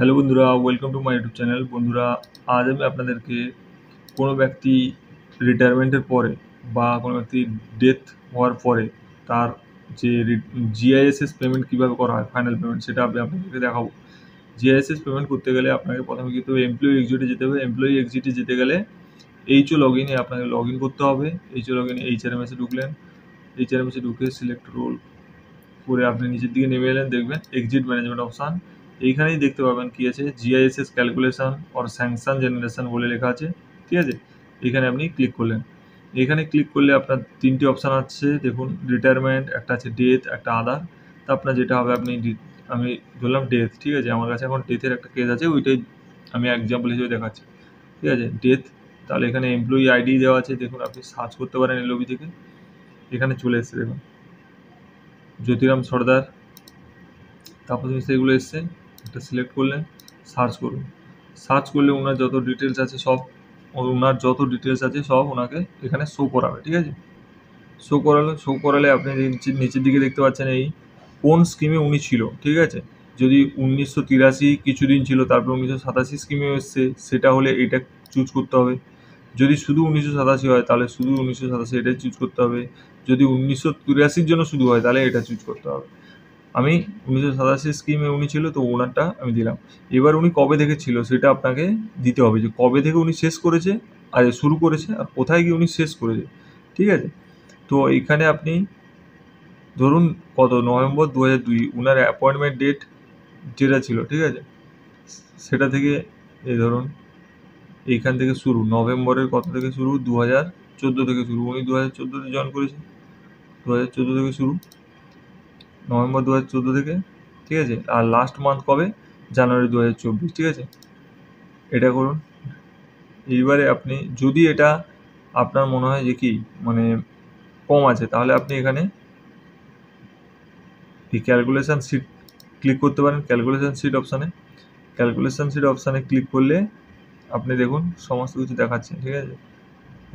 Hello বন্ধুরা, welcome to my YouTube channel. বন্ধুরা, আজ আমি আপনাদেরকে কোনো ব্যক্তি রিটায়ারমেন্টের পরে বা কোনো ব্যক্তি ডেথ হওয়ার পরে তার যে জিআইএসএস পেমেন্ট কীভাবে করা হয়, ফাইনাল পেমেন্ট, সেটা আমি আপনাদেরকে দেখাবো। জিআইএসএস পেমেন্ট করতে গেলে আপনাকে প্রথমে কিন্তু এমপ্লয়ি এক্সিটে যেতে হবে। এমপ্লয়ি এক্সিটে যেতে গেলে এইচও লগ ইনে আপনাকে লগ ইন করতে হবে। এইচও লগ ইনে এইচআরএমএসে ঢুকলেন, এইচআরএমএসে ঢুকে সিলেক্ট রোল করে আপনি নিচের দিকে নেমে এলেন, দেখবেন এক্সিট ম্যানেজমেন্ট অপশান। এইখানেই দেখতে পাবেন কি আছে, GISS calculation or sanction generation বলে লেখা আছে। ঠিক আছে, এখানে আপনি ক্লিক করলেন। এখানে ক্লিক করলে আপনার তিনটি অপশান আছে, দেখুন, রিটায়ারমেন্ট, একটা আছে ডেথ, একটা আদার। তা আপনার যেটা হবে, আমি ধরলাম ডেথ। ঠিক আছে, আমার কাছে এখন ডেথের একটা কেস আছে, ওইটাই আমি এক্সাম্পল হিসেবে দেখাচ্ছি। ঠিক আছে, ডেথ। তাহলে এখানে এমপ্লয়ি আইডি দেওয়া আছে, দেখুন, আপনি সার্চ করতে পারেন এলওবি থেকে। এখানে চলে এসছে, দেখুন, জ্যোতিরাম সর্দার। তারপর সেগুলো এসছে, একটা সিলেক্ট করলেন, সার্চ করুন। সার্চ করলে ওনার যত ডিটেলস আছে সব ওনাকে এখানে শো করাবে। ঠিক আছে, শো করালে আপনি নিচের দিকে দেখতে পাচ্ছেন এই কোন স্কিমে উনি ছিল। ঠিক আছে, যদি 1983 কিছুদিন ছিল, তারপর 1987 স্কিমে এসছে, সেটা হলে এটা চুজ করতে হবে। যদি শুধু 1987 হয় তাহলে শুধু 1987 এটাই চুজ করতে হবে। যদি 1983 জন্য শুধু হয় তাহলে এটা চুজ করতে হবে। আমি 1987 স্কিমে উনি ছিল, তো ওনারটা আমি দিলাম। এবার উনি কবে থেকে ছিল সেটা আপনাকে দিতে হবে, যে কবে থেকে উনি শেষ করেছে আর শুরু করেছে, আর কোথায় গিয়ে উনি শেষ করেছে। ঠিক আছে, তো এইখানে আপনি ধরুন নভেম্বর 2002 উনার অ্যাপয়েন্টমেন্ট ডেট যেটা ছিল, ঠিক আছে, সেটা থেকে এই ধরুন এইখান থেকে শুরু, নভেম্বরের কত থেকে শুরু, 2014 থেকে শুরু। উনি 2014-তে জয়েন করেছে, 2014 থেকে শুরু, নভেম্বর 2014 থেকে। ঠিক আছে, আর লাস্ট মান্থ কবে, জানুয়ারি 2024। ঠিক আছে, এটা করুন। এইবারে আপনি যদি এটা আপনার মনে হয় যে কি মানে কম আছে, তাহলে আপনি এখানে এই ক্যালকুলেশন শিট ক্লিক করতে পারেন। ক্যালকুলেশন শিট অপশানে ক্লিক করলে আপনি দেখুন সমস্ত কিছু দেখাচ্ছে। ঠিক আছে,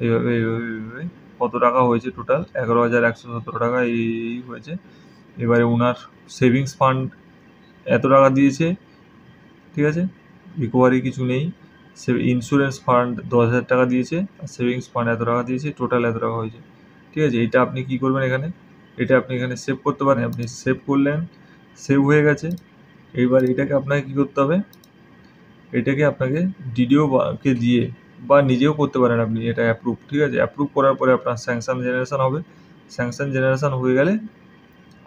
এইভাবে কত টাকা হয়েছে, টোটাল 11,117 টাকা এই হয়েছে। এবারে ওনার সেভিংস ফান্ড এত টাকা দিয়েছে। ঠিক আছে, রিকভারি কিছু নেই। ইন্স্যুরেন্স ফান্ড 10,000 টাকা দিয়েছে, আর সেভিংস ফান্ড এত টাকা দিয়েছে, টোটাল এত টাকা হয়েছে। ঠিক আছে, এটা আপনি কি করবেন, এটা আপনি এখানে সেভ করতে পারেন। আপনি সেভ করলেন, সেভ হয়ে গেছে। এইবার এটাকে আপনাকে কি করতে হবে, এটাকে আপনাকে ডিডিওকে দিয়ে বা নিজেও করতে পারেন আপনি, এটা অ্যাপ্রুভ। ঠিক আছে, অ্যাপ্রুভ করার পরে আপনার স্যাংশন জেনারেশন হবে। স্যাংশন জেনারেশন হয়ে গেলে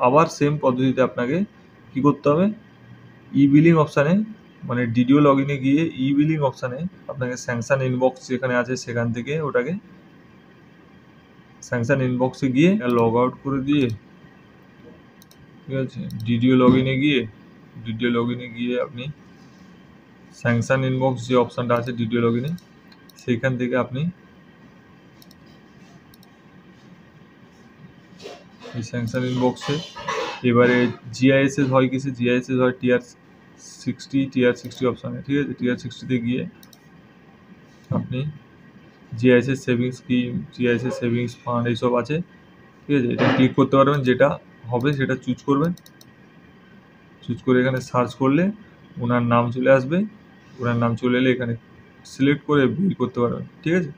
আবার সেম পদ্ধতিতে আপনাকে কি করতে হবে, ই বিলিং অপশানে, মানে ডিডিও লগ ইনে গিয়ে ই বিলিং অপশানে আপনাকে স্যাংশন ইনবক্স যেখানে আছে সেখান থেকে ওটাকে স্যাংশন ইনবক্সে গিয়ে লগ আউট করে দিয়ে, ঠিক আছে, ডিডিও লগ ইনে গিয়ে আপনি স্যাংশন ইনবক্স যে অপশানটা আছে ডিডিও লগ ইনে, সেইখান থেকে আপনি এই স্যাংশন ইনবক্সে এবারে জিআইএসএস হয় কিসে, জিআইএসএস হয় টিআর 60 অপশানে। ঠিক আছে, টিআর 60-তে গিয়ে আপনি GISS savings scheme, GISS savings fund এইসব আছে। ঠিক আছে, এটা ক্লিক করতে পারবেন, যেটা হবে সেটা চুজ করবেন। চুজ করে এখানে সার্চ করলে ওনার নাম চলে আসবে। ওনার নাম চলে এলে এখানে সিলেক্ট করে বিল করতে পারবেন। ঠিক আছে।